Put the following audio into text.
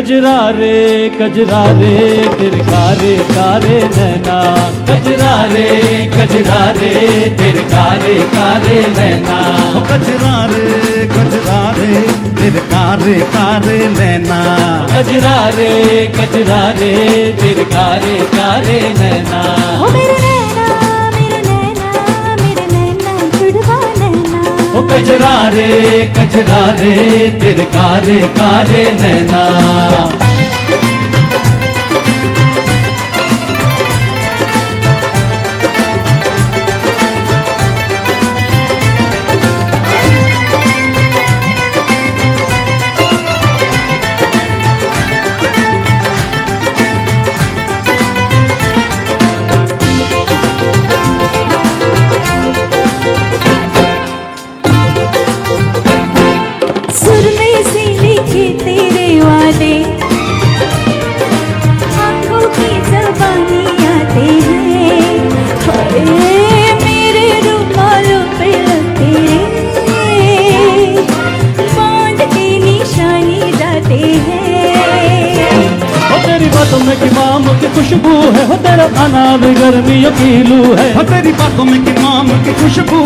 कजरा रे तेरे कारे कारे नैना। कजरा रे तेरे कारे कारे नैना। कजरा रे तेरे कारे कारे नैना। कजरा रे तेरे कारे कारे नैना। ओ मेरे नैना मेरे नैना मेरे नैना जुड़वा नैना। ओ कजरा रे तेरे कारे कारे नैना। सुर में से लिखे तेरे वादे, आंखों की ज़बानी आते हैं। हाय मेरे रुमालों पे तेरे बांध के निशानी जाते हैं। हो तेरी बातों में कि माम की खुशबू है, हो तेरा खाना भी गर्मियों की लू है। तेरी बातों में कि माम की खुशबू